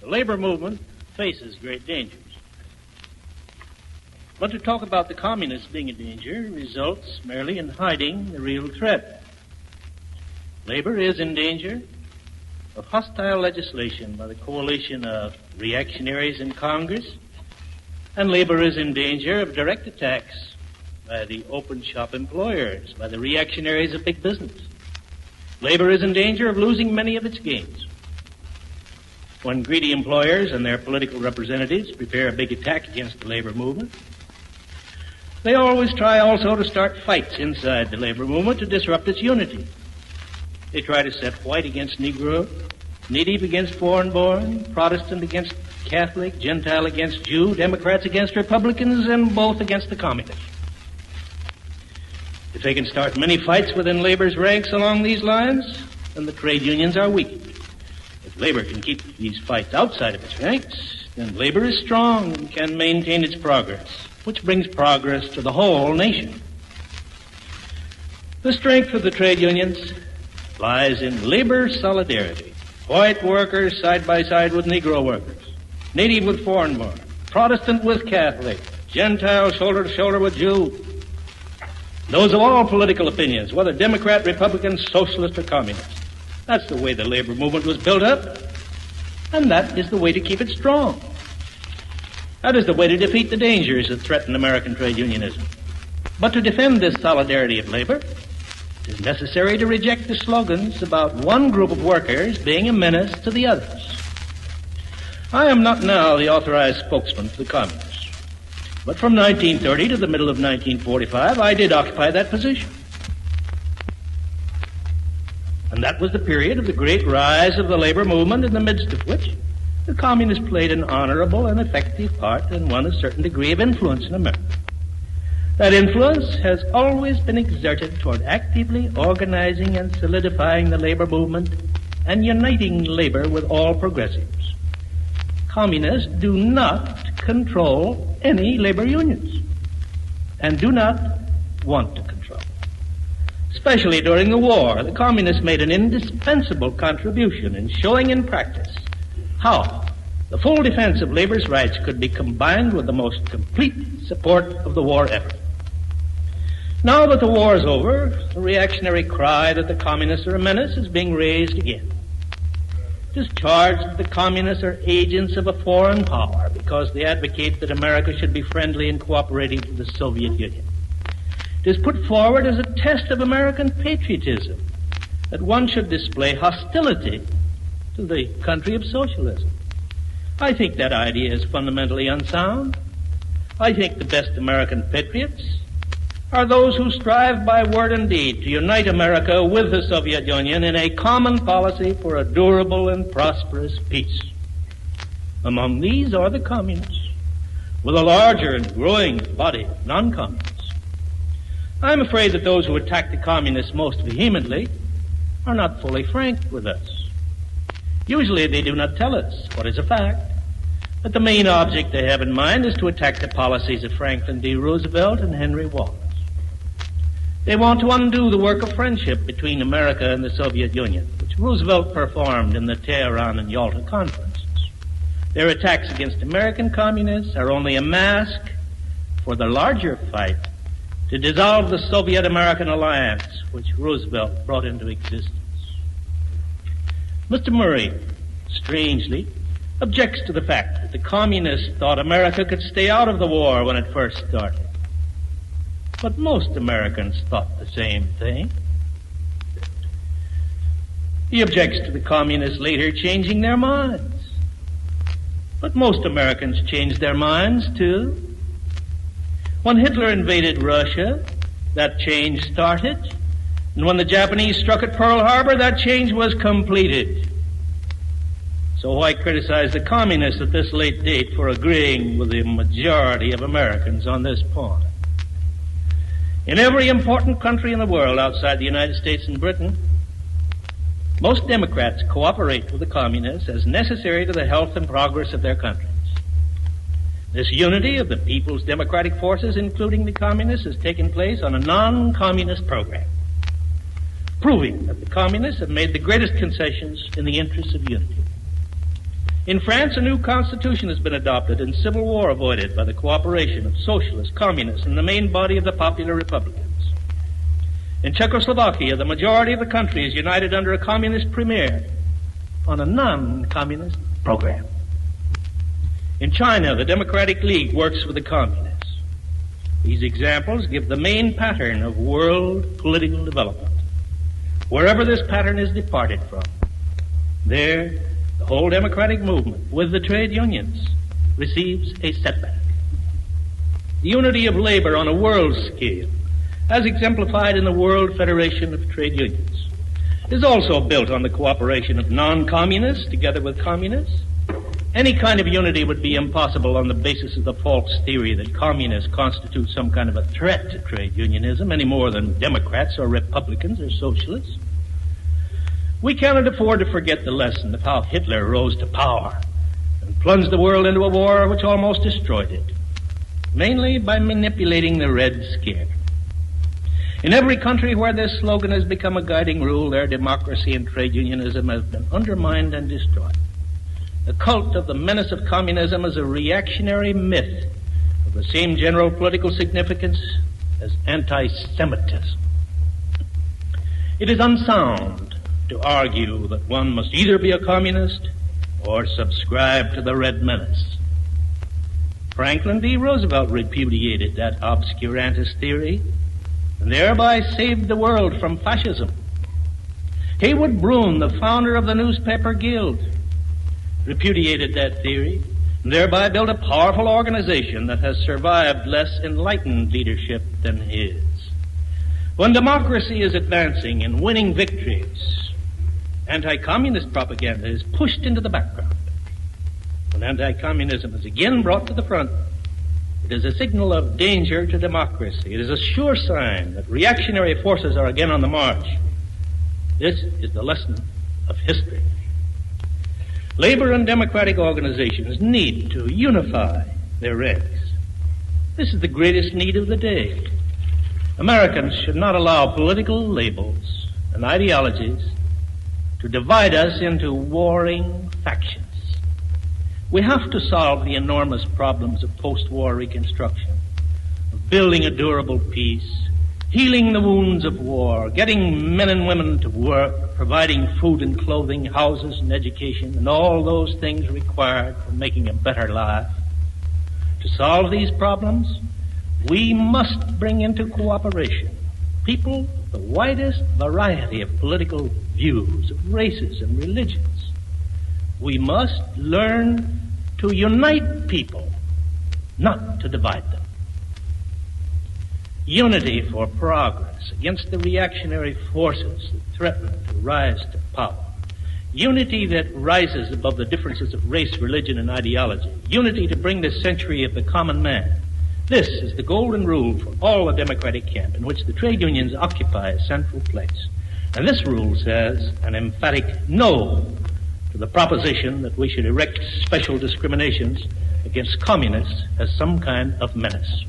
The labor movement faces great dangers. But to talk about the communists being in danger results merely in hiding the real threat. Labor is in danger of hostile legislation by the coalition of reactionaries in Congress, and labor is in danger of direct attacks by the open shop employers, by the reactionaries of big business. Labor is in danger of losing many of its gains. When greedy employers and their political representatives prepare a big attack against the labor movement, they always try also to start fights inside the labor movement to disrupt its unity. They try to set white against Negro, native against foreign-born, Protestant against Catholic, Gentile against Jew, Democrats against Republicans, and both against the communists. If they can start many fights within labor's ranks along these lines, then the trade unions are weakened. If labor can keep these fights outside of its ranks, then labor is strong and can maintain its progress, which brings progress to the whole nation. The strength of the trade unions lies in labor solidarity. White workers side by side with Negro workers, native with foreign-born, Protestant with Catholic, Gentile shoulder to shoulder with Jew. Those of all political opinions, whether Democrat, Republican, Socialist, or Communist. That's the way the labor movement was built up, and that is the way to keep it strong. That is the way to defeat the dangers that threaten American trade unionism. But to defend this solidarity of labor, it is necessary to reject the slogans about one group of workers being a menace to the others. I am not now the authorized spokesman for the communists. But from 1930 to the middle of 1945, I did occupy that position. And that was the period of the great rise of the labor movement, in the midst of which the communists played an honorable and effective part and won a certain degree of influence in America. That influence has always been exerted toward actively organizing and solidifying the labor movement and uniting labor with all progressives. Communists do not control any labor unions and do not want to control. Especially during the war, the communists made an indispensable contribution in showing in practice how the full defense of labor's rights could be combined with the most complete support of the war effort. Now that the war is over, the reactionary cry that the communists are a menace is being raised again. It is charged that the communists are agents of a foreign power because they advocate that America should be friendly and cooperating to the Soviet Union. It is put forward as a test of American patriotism that one should display hostility to the country of socialism. I think that idea is fundamentally unsound. I think the best American patriots are those who strive by word and deed to unite America with the Soviet Union in a common policy for a durable and prosperous peace. Among these are the communists, with a larger and growing body of non-communists. I'm afraid that those who attack the communists most vehemently are not fully frank with us. Usually they do not tell us what is a fact, but the main object they have in mind is to attack the policies of Franklin D. Roosevelt and Henry Wallace. They want to undo the work of friendship between America and the Soviet Union, which Roosevelt performed in the Teheran and Yalta conferences. Their attacks against American communists are only a mask for the larger fight to dissolve the Soviet-American alliance which Roosevelt brought into existence. Mr. Murray, strangely, objects to the fact that the communists thought America could stay out of the war when it first started. But most Americans thought the same thing. He objects to the communists later changing their minds. But most Americans changed their minds too. When Hitler invaded Russia, that change started. And when the Japanese struck at Pearl Harbor, that change was completed. So why criticize the communists at this late date for agreeing with the majority of Americans on this point? In every important country in the world outside the United States and Britain, most Democrats cooperate with the communists as necessary to the health and progress of their countries. This unity of the people's democratic forces, including the communists, has taken place on a non-communist program, proving that the communists have made the greatest concessions in the interests of unity. In France, a new constitution has been adopted and civil war avoided by the cooperation of socialists, communists, and the main body of the popular Republicans. In Czechoslovakia, the majority of the country is united under a communist premier on a non-communist program. In China, the Democratic League works with the communists. These examples give the main pattern of world political development. Wherever this pattern is departed from, there the whole democratic movement with the trade unions receives a setback. The unity of labor on a world scale, as exemplified in the World Federation of Trade Unions, is also built on the cooperation of non-communists together with communists. Any kind of unity would be impossible on the basis of the false theory that communists constitute some kind of a threat to trade unionism any more than Democrats or Republicans or socialists. We cannot afford to forget the lesson of how Hitler rose to power and plunged the world into a war which almost destroyed it, mainly by manipulating the Red Scare. In every country where this slogan has become a guiding rule, their democracy and trade unionism have been undermined and destroyed. The cult of the menace of communism is a reactionary myth of the same general political significance as anti-Semitism. It is unsound to argue that one must either be a communist or subscribe to the Red Menace. Franklin D. Roosevelt repudiated that obscurantist theory and thereby saved the world from fascism. Haywood Broun, the founder of the Newspaper Guild, repudiated that theory and thereby built a powerful organization that has survived less enlightened leadership than his. When democracy is advancing and winning victories, anti-communist propaganda is pushed into the background. When anti-communism is again brought to the front, it is a signal of danger to democracy. It is a sure sign that reactionary forces are again on the march. This is the lesson of history. Labor and democratic organizations need to unify their ranks. This is the greatest need of the day. Americans should not allow political labels and ideologies to divide us into warring factions. We have to solve the enormous problems of post-war reconstruction, of building a durable peace, healing the wounds of war, getting men and women to work, providing food and clothing, houses and education, and all those things required for making a better life. To solve these problems, we must bring into cooperation people of the widest variety of political views, of races and religions. We must learn to unite people, not to divide them. Unity for progress against the reactionary forces that threaten to rise to power. Unity that rises above the differences of race, religion, and ideology. Unity to bring the century of the common man. This is the golden rule for all the democratic camp in which the trade unions occupy a central place. And this rule says an emphatic no to the proposition that we should erect special discriminations against communists as some kind of menace.